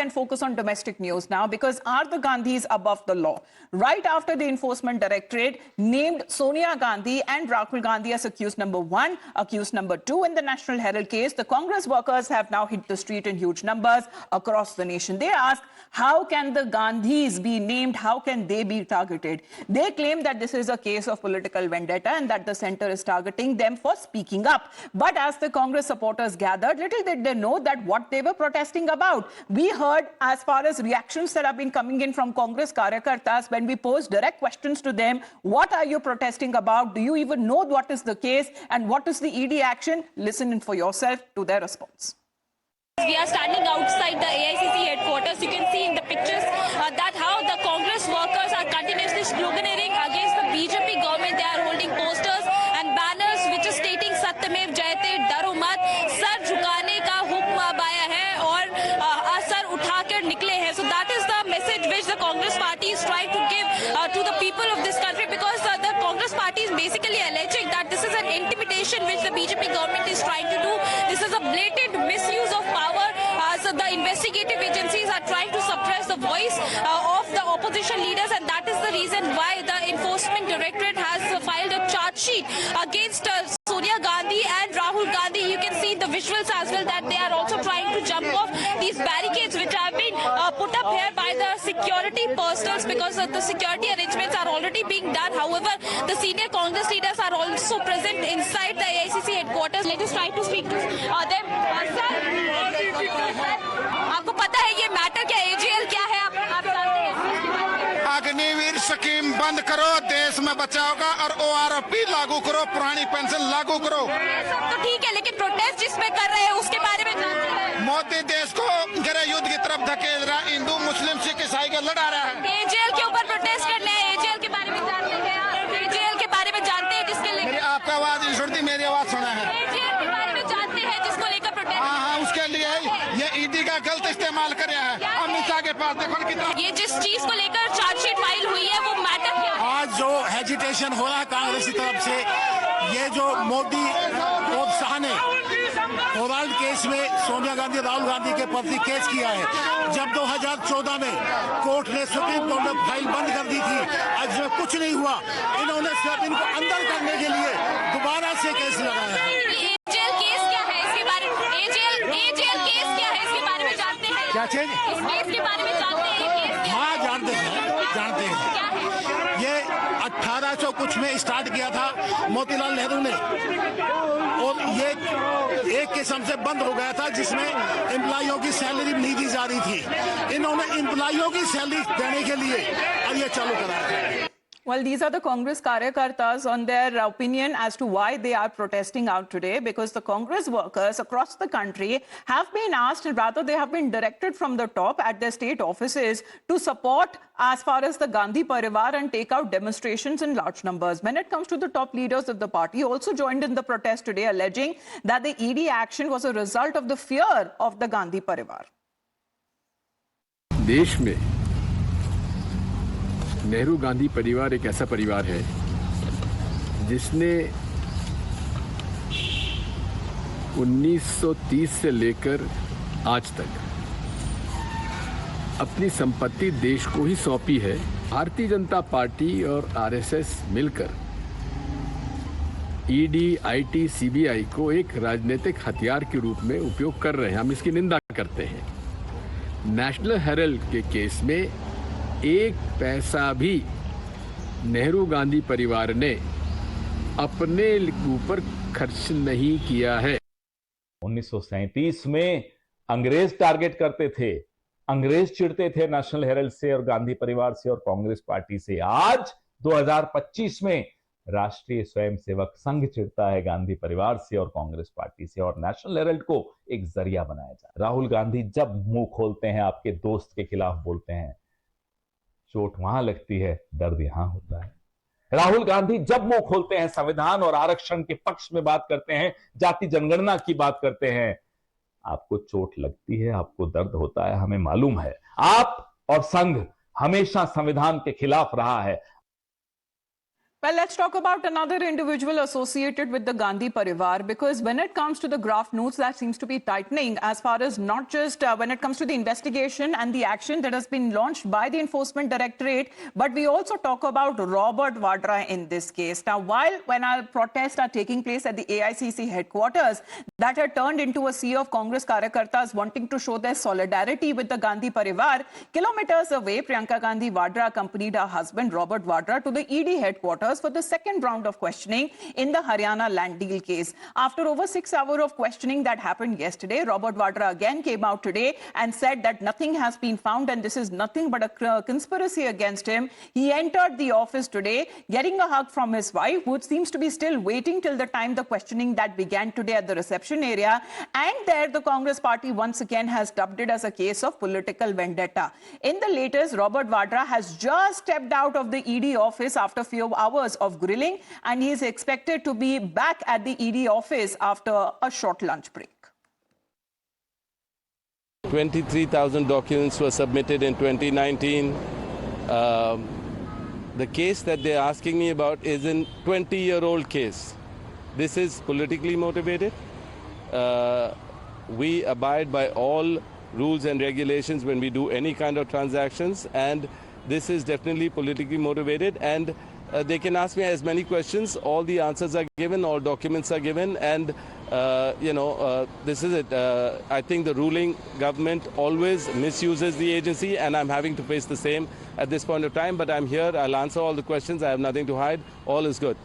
and focus on domestic news now, because are the Gandhis above the law? Right after the Enforcement Directorate named Sonia Gandhi and Rahul Gandhi as accused number 1, accused number 2 in the National Herald case, the Congress workers have now hit the street in huge numbers across the nation. They ask, how can the Gandhis be named? How can they be targeted? They claim that this is a case of political vendetta and that the center is targeting them for speaking up. But as the Congress supporters gathered, little did they know that what they were protesting about. We heard as far as reactions that have been coming in from Congress Karyakartas when we posed direct questions to them. What are you protesting about? Do you even know what is the case and what is the ED action? Listen in for yourself to their response. We are standing outside the AICC headquarters. You can see in the pictures that how the Congress workers are continuously sloganeering against the BJP government. They are holding posters and banners which is stating Satyamev Jayate, डरो मत, sir झुकाने का हुक्म अब आया है और sir उठाकर निकले हैं. So that is the message which the Congress party is trying to give to the people of this country, because the Congress party is basically alleging that this is an intimidation which the BJP government is trying to do. This is a blatant misuse of power. So the investigative agencies are trying to suppress the voice of the opposition leaders, and that is the reason why the Enforcement Directorate has filed a charge sheet against Sonia Gandhi and Rahul Gandhi. You can see the visuals as well that they are also trying to jump off these barricades which have been put up here by the security personnel, because the security arrangements are already being done. However, the senior Congress leaders are also present inside the AICC headquarters. Let us try to speak to them. आपको पता है ये matter क्या, AGL क्या है? आप जानते हैं? अग्निवीर स्कीम बंद करो, देश में बचाओगा, और ORP लागू करो, पुरानी पेंशन लागू करो. सब तो ठीक है, लेकिन प्रोटेस्ट जिसमें कर रहे हैं उसके बारे में जानते हैं? मोदी देश को गृह युद्ध की तरफ धकेल रहा, हिंदू मुस्लिम सिख ईसाई को लड़ा रहा है. AGL के ऊपर प्रोटेस्ट करने हैं. AGL के बारे में जानते हैं? AGL के बारे में जानते हैं जिसके लेकर आपका आवाज नहीं सुनती, मेरी आवाज सुना है. AGL के बारे में जानते हैं जिसको लेकर प्रोटेस्ट? हाँ, उसके लिए ये ईडी का गलत इस्तेमाल कर रहा है. अमित शाह के पास देखो कितना. ये जिस चीज को लेकर चार्जशीट फाइल हुई है वो मैटर क्या है? आज जो हेजिटेशन हो रहा है कांग्रेस की तरफ से, ये जो मोदी और शाह ने ओवरऑल केस में सोनिया गांधी राहुल गांधी के प्रति केस किया है. जब 2014 में कोर्ट ने, सुप्रीम कोर्ट ने फाइल बंद कर दी थी, आज में कुछ नहीं हुआ. इन्होंने सिर्फ इनको अंदर करने के लिए दोबारा से केस लगाया है. AGL केस क्या है इसके बारे में? AGL केस क्या है इसके बारे में जानते हैं? क्या चीज? इस केस के बारे में जानते हैं? हाँ, जानते हैं. क्या है? ये 1800 कुछ में स्टार्ट किया था मोतीलाल नेहरू ने, और ये एक किस्म से बंद हो गया था जिसमें एम्प्लॉइयों की सैलरी नहीं दी जा रही थी. इन्होंने एम्प्लॉइयों की सैलरी देने के लिए अब ये चालू कराया. Well, these are the Congress Karyakartas on their opinion as to why they are protesting out today, because the Congress workers across the country have been asked, and rather they have been directed from the top at their state offices to support as far as the Gandhi Parivar and take out demonstrations in large numbers. When it comes to the top leaders of the party, also joined in the protest today, alleging that the ED action was a result of the fear of the Gandhi Parivar. देश में नेहरू गांधी परिवार एक ऐसा परिवार है जिसने 1930 से लेकर आज तक अपनी संपत्ति देश को ही सौंपी है. भारतीय जनता पार्टी और आरएसएस मिलकर ईडी, आईटी, सीबीआई को एक राजनीतिक हथियार के रूप में उपयोग कर रहे हैं. हम इसकी निंदा करते हैं. नेशनल हेरल्ड के केस में एक पैसा भी नेहरू गांधी परिवार ने अपने ऊपर खर्च नहीं किया है. 1937 में अंग्रेज टारगेट करते थे, अंग्रेज चिढ़ते थे नेशनल हेरल्ड से और गांधी परिवार से और कांग्रेस पार्टी से. आज 2025 में राष्ट्रीय स्वयंसेवक संघ चिढ़ता है गांधी परिवार से और कांग्रेस पार्टी से, और नेशनल हेरल्ड को एक जरिया बनाया जाए. राहुल गांधी जब मुंह खोलते हैं, आपके दोस्त के खिलाफ बोलते हैं, चोट वहां लगती है, दर्द यहां होता है. राहुल गांधी जब मुंह खोलते हैं, संविधान और आरक्षण के पक्ष में बात करते हैं, जाति जनगणना की बात करते हैं, आपको चोट लगती है, आपको दर्द होता है, हमें मालूम है. आप और संघ हमेशा संविधान के खिलाफ रहा है. Well, let's talk about another individual associated with the Gandhi Parivar, because when it comes to the graft notes, that seems to be tightening as far as not just when it comes to the investigation and the action that has been launched by the Enforcement Directorate, but we also talk about Robert Vadra in this case. Now, when our protests are taking place at the AICC headquarters, that had turned into a sea of Congress Karyakartas wanting to show their solidarity with the Gandhi Parivar, kilometers away, Priyanka Gandhi Vadra accompanied her husband Robert Vadra to the ED headquarters for the second round of questioning in the Haryana land deal case. After over 6 hours of questioning that happened yesterday, Robert Vadra again came out today and said that nothing has been found and this is nothing but a conspiracy against him. He entered the office today getting a hug from his wife, who seems to be still waiting till the time the questioning that began today at the reception area. And there the Congress party once again has dubbed it as a case of political vendetta. In the latest, Robert Vadra has just stepped out of the ED office after a few hours of grilling, and he is expected to be back at the ED office after a short lunch break. 23,000 documents were submitted in 2019. The case that they're asking me about is a 20-year-old case. This is politically motivated. We abide by all rules and regulations when we do any kind of transactions, and this is definitely politically motivated, and they can ask me as many questions. All the answers are given, all documents are given, and this is it. I think the ruling government always misuses the agency, and I'm having to face the same at this point of time. But I'm here. I'll answer all the questions. I have nothing to hide. All is good.